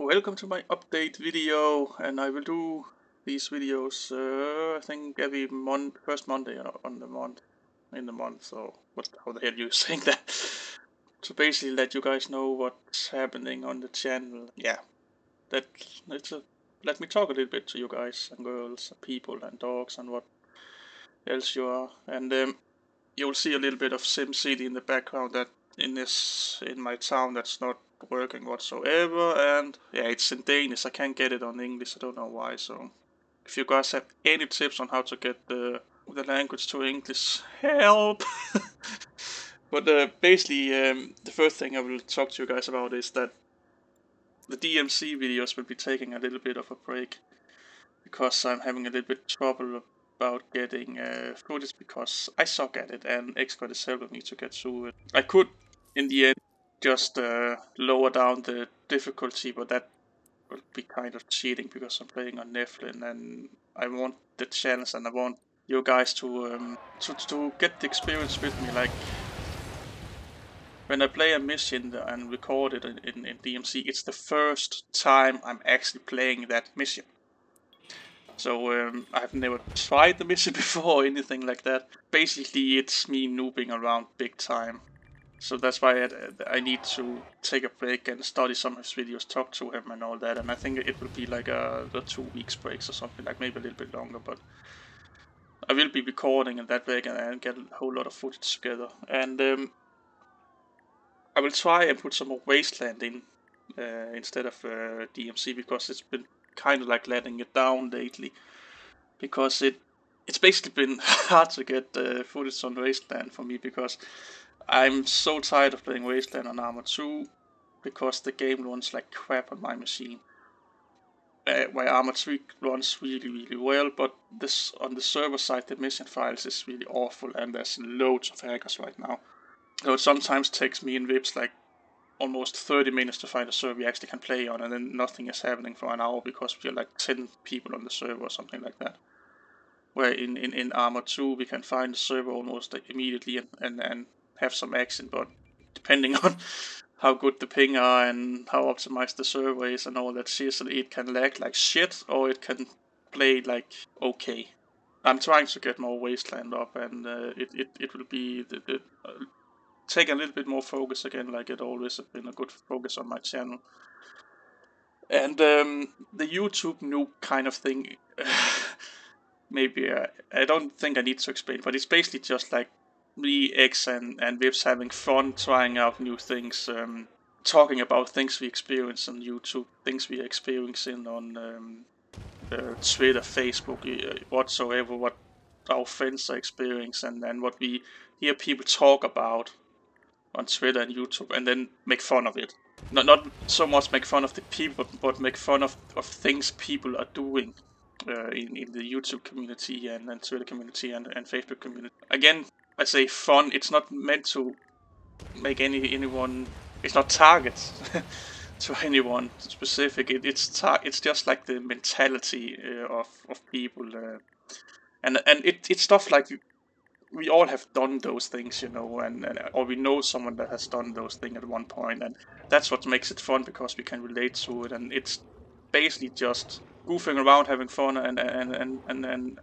Welcome to my update video, and I will do these videos I think every month, first Monday on the month, in the month. So how the hell are you saying that? So basically let you guys know what's happening on the channel. Yeah, that let me talk a little bit to you guys and girls, and people and dogs and what else you are. And you'll see a little bit of SimCity in the background that in my town that's not working whatsoever, and yeah, it's in Danish. I can't get it on English. I don't know why. So if you guys have any tips on how to get the language to English, help. But basically, the first thing I will talk to you guys about is that the DMC videos will be taking a little bit of a break because I'm having a little bit trouble about getting footage because I suck at it and Expert is helping me to get through it. I could, in the end, just lower down the difficulty, but that would be kind of cheating because I'm playing on Nephlin and I want the challenge and I want you guys to get the experience with me. Like when I play a mission and record it in DMC, it's the first time I'm actually playing that mission. So I've never tried the mission before or anything like that. Basically, it's me noobing around big time. So that's why I need to take a break and study some of his videos, talk to him and all that. And I think it will be like a 2 weeks breaks or something, like maybe a little bit longer. But I will be recording in that break and get a whole lot of footage together. And I will try and put some more Wasteland in instead of DMC because it's been kind of like letting it down lately. Because it's basically been hard to get footage on Wasteland for me because I'm so tired of playing Wasteland on Arma 2 because the game runs like crap on my machine. Where Arma 3 runs really well, but this on the server side the mission files is really awful and there's loads of hackers right now. So it sometimes takes me in VIPs like almost 30 minutes to find a server we actually can play on, and then nothing is happening for an hour because we're like 10 people on the server or something like that. Where in Arma 2 we can find the server almost like immediately and have some action, but depending on how good the ping are and how optimized the server is and all that shit, it can lag like shit or it can play like okay. I'm trying to get more Wasteland up and it will be take a little bit more focus again, like it always has been a good focus on my channel. And the YouTube noob kind of thing, maybe I don't think I need to explain, but it's basically just like me, X, and Vips having fun, trying out new things, talking about things we experience on YouTube, things we are experiencing on Twitter, Facebook, whatsoever, what our friends are experiencing, and what we hear people talk about on Twitter and YouTube, and then make fun of it. Not so much make fun of the people, but make fun of things people are doing in the YouTube community and Twitter community and Facebook community. Again, I say fun. It's not meant to make anyone. It's not target to anyone specific. It's just like the mentality of people, and it's stuff like we all have done those things, you know, or we know someone that has done those things at one point, and that's what makes it fun because we can relate to it, and it's basically just goofing around, having fun, and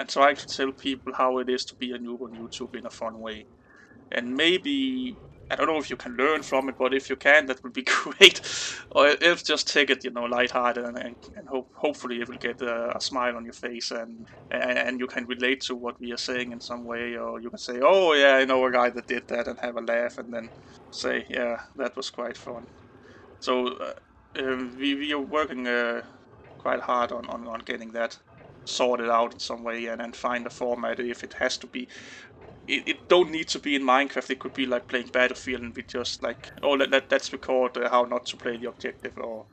trying to tell people how it is to be a noob on YouTube in a fun way. And maybe I don't know if you can learn from it, but if you can, that would be great. Or if just take it, you know, lighthearted and hopefully it will get a smile on your face and you can relate to what we are saying in some way, or you can say, oh yeah, I know a guy that did that, and have a laugh, and then say, yeah, that was quite fun. So we are working quite hard on getting that sorted out in some way and find a format if it has to be. It don't need to be in Minecraft. It could be like playing Battlefield and be just like, oh, let's record how not to play the objective or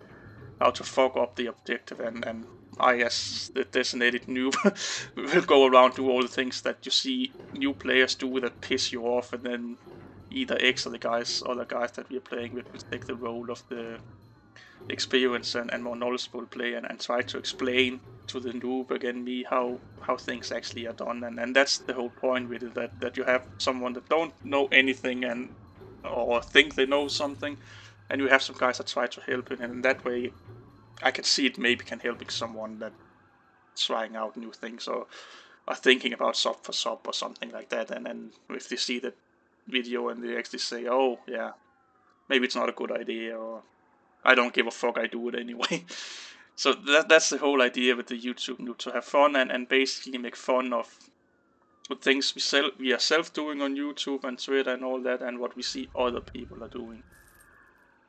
how to fuck up the objective, and I, as the designated noob, will go around do all the things that you see new players do that piss you off, and then either X or other guys that we are playing with will take the role of the experienced and more knowledgeable player and try to explain to the noob, again me, how things actually are done, and that's the whole point with it, that you have someone that don't know anything and or think they know something, and you have some guys that try to help it, and in that way, I can see it maybe can help someone that trying out new things or are thinking about sub for sub or something like that, and then if they see that video and they actually say, oh yeah, maybe it's not a good idea, or I don't give a fuck, I do it anyway. So that's the whole idea with the YouTube, to have fun and basically make fun of what things we ourselves doing on YouTube and Twitter and all that, and what we see other people are doing.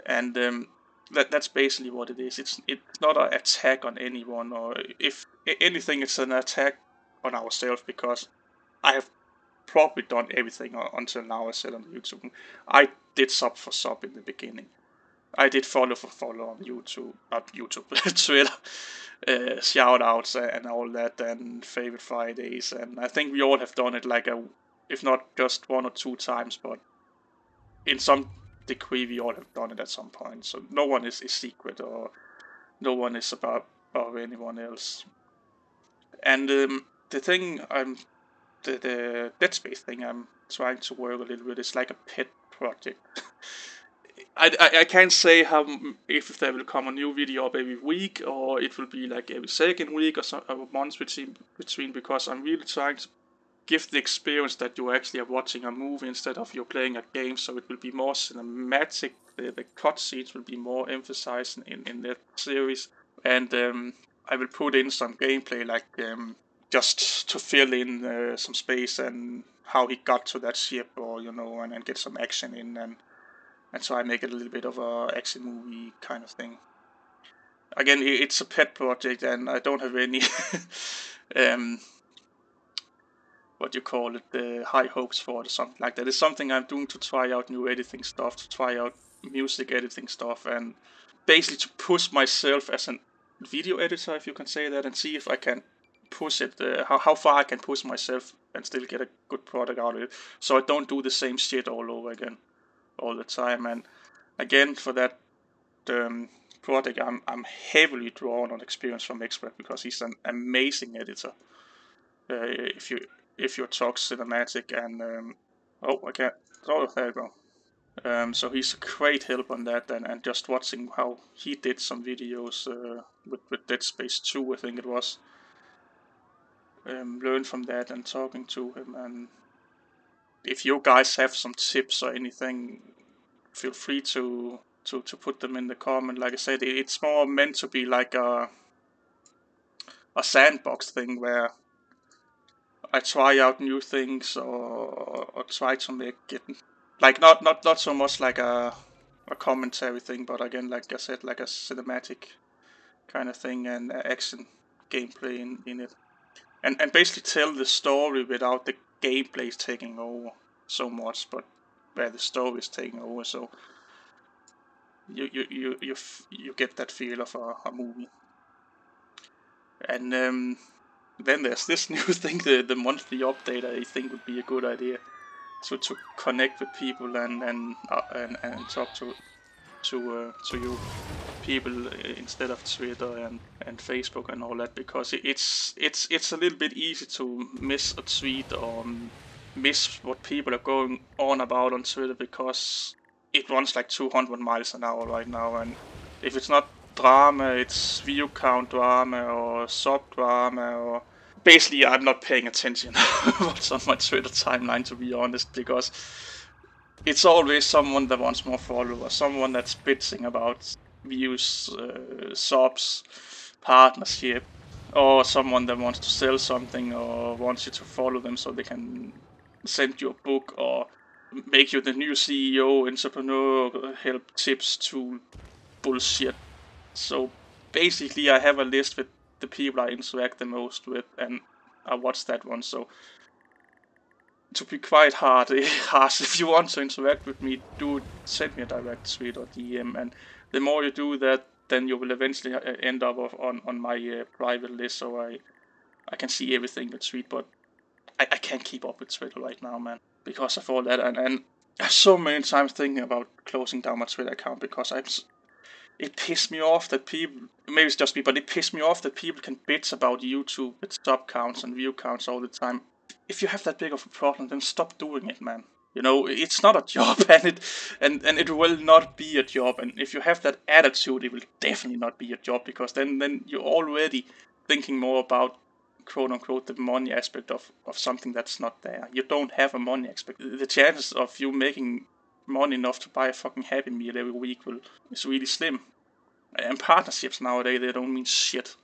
And that's basically what it is. It's not an attack on anyone, or if anything, it's an attack on ourselves, because I have probably done everything until now I said on YouTube. I did sub for sub in the beginning. I did follow for follow on YouTube, not YouTube, Twitter, shout outs and all that, and favorite Fridays, and I think we all have done it like if not just 1 or 2 times, but in some degree we all have done it at some point. So no one is secret, or no one is above anyone else. And the thing the Dead Space thing I'm trying to work a little bit is like a pet project. I can't say how if there will come a new video up every week, or it will be like every second week, or a month between, because I'm really trying to give the experience that you actually are watching a movie instead of you're playing a game. So it will be more cinematic. The cutscenes will be more emphasized in that series, and I will put in some gameplay, like just to fill in some space and how he got to that ship, or and get some action in, and try and make it a little bit of a action movie kind of thing. Again, it's a pet project, and I don't have any what you call it, the high hopes for it or something like that. It's something I'm doing to try out new editing stuff, to try out music editing stuff, and basically to push myself as a video editor, if you can say that, and see if I can push it, how far I can push myself and still get a good product out of it, so I don't do the same shit all over again all the time. And again, for that project, I'm heavily drawn on experience from Expert, because he's an amazing editor. If you talk cinematic and I can't. Oh, there you go. So he's a great help on that, and just watching how he did some videos with Dead Space 2, I think it was. Learn from that and talking to him, and if you guys have some tips or anything, feel free to put them in the comment. Like I said, it's more meant to be like a sandbox thing where I try out new things, or try to make it like not so much like a commentary thing, but again, like I said, like a cinematic kind of thing, and action gameplay in it, and basically tell the story without the gameplay taking over so much, but where the story is taking over, so you get that feel of a movie. And then there's this new thing, the monthly update. I think would be a good idea to connect with people and talk to you people instead of Twitter and Facebook and all that, because it's a little bit easy to miss a tweet or miss what people are going on about on Twitter, because it runs like 200 miles an hour right now, and if it's not drama, it's view count drama or sub drama, or basically I'm not paying attention what's on my Twitter timeline, to be honest, because it's always someone that wants more followers, someone that's bitching about views, subs, partnership, or someone that wants to sell something or wants you to follow them so they can send you a book or make you the new CEO, entrepreneur, help tips to bullshit. So basically I have a list with the people I interact the most with, and I watch that one. So to be quite harsh, if you want to interact with me, do send me a direct tweet or DM, and the more you do that, then you will eventually end up on my private list, so I can see everything you tweet. But I can't keep up with Twitter right now, man, because of all that, and I've so many times thinking about closing down my Twitter account, because it pissed me off that people, maybe it's just me, but it pissed me off that people can bitch about YouTube with sub counts and view counts all the time. If you have that big of a problem, then stop doing it, man. You know, it's not a job, and it will not be a job. And if you have that attitude, it will definitely not be a job, because then you're already thinking more about, quote unquote, the money aspect of something that's not there. You don't have a money aspect. The chances of you making money enough to buy a fucking Happy Meal every week is really slim. And partnerships nowadays, they don't mean shit.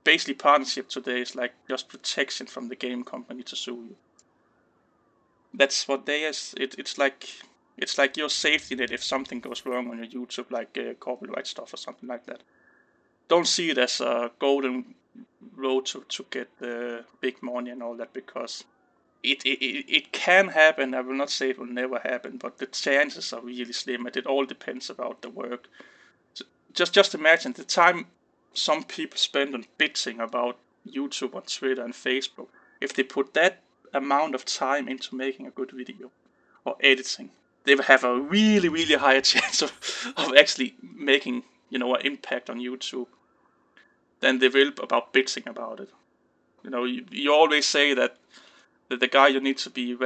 Basically, partnership today is like just protection from the game company to sue you. That's what they is. It's like your safety net if something goes wrong on your YouTube, like copyright stuff or something like that. Don't see it as a golden road to get big money and all that, because it can happen. I will not say it will never happen, but the chances are really slim, and it all depends about the work. So just imagine the time some people spend on bitching about YouTube on Twitter and Facebook. If they put that amount of time into making a good video or editing, they will have a really, really higher chance of actually making, an impact on YouTube than they will about bitching about it. You always say that the guy you need to be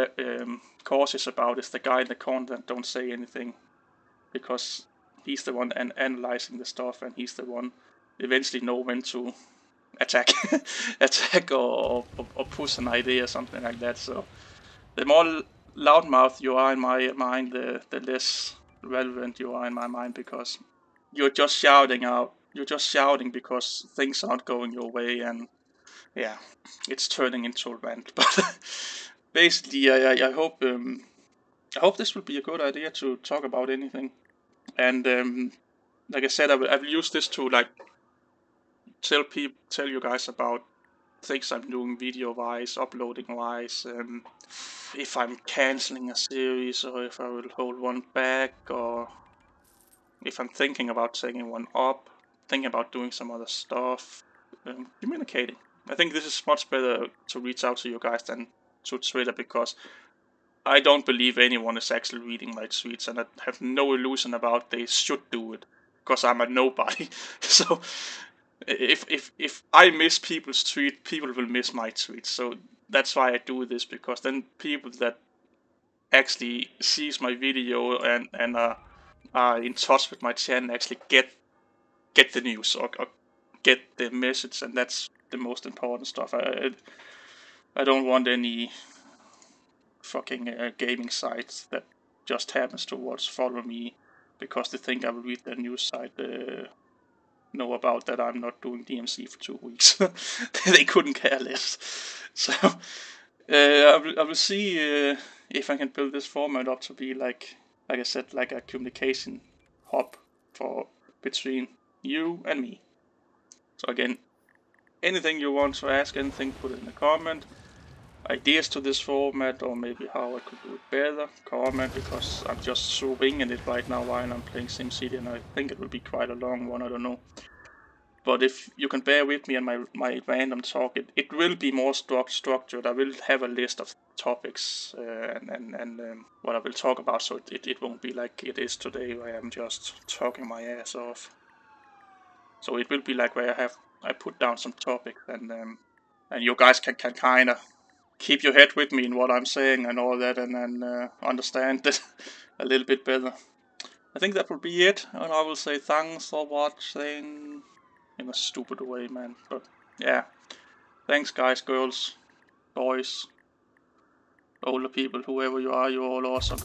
cautious about is the guy in the corner that don't say anything, because he's the one analyzing the stuff, and he's the one eventually know when to attack, attack or push an idea or something like that. So the more loudmouth you are in my mind, the less relevant you are in my mind, because you're just shouting out. You're just shouting because things aren't going your way, and yeah, it's turning into a rant. But basically, I hope this will be a good idea to talk about anything. And like I said, I will use this to like tell you guys about things I'm doing video wise, uploading wise, if I'm canceling a series, or if I will hold one back, or if I'm thinking about taking one up, thinking about doing some other stuff, communicating. I think this is much better to reach out to you guys than to Twitter, because I don't believe anyone is actually reading my tweets, and I have no illusion about they should do it, because I'm a nobody. So if I miss people's tweet, people will miss my tweets. So that's why I do this, because then people that actually sees my video and are in touch with my channel actually get the news, or get the message, and that's the most important stuff. I don't want any fucking gaming sites that just happens to follow me because they think I will read their news site. Know about that I'm not doing DMC for 2 weeks. They couldn't care less. So I will see if I can build this format up to be like I said, like a communication hub for between you and me. So again, anything you want to ask, anything, put it in the comment. Ideas to this format, or maybe how I could do it better, comment, because I'm just so winging it right now while I'm playing SimCity, and I think it will be quite a long one, I don't know. But if you can bear with me and my random talk, it will be more structured. I will have a list of topics and what I will talk about, so it won't be like it is today, where I'm just talking my ass off. So it will be like where I put down some topics, and you guys can kind of keep your head with me in what I'm saying and all that, and then understand it a little bit better. I think that will be it, and I will say thanks for watching in a stupid way, man. But yeah, thanks guys, girls, boys, older people, whoever you are, you're all awesome.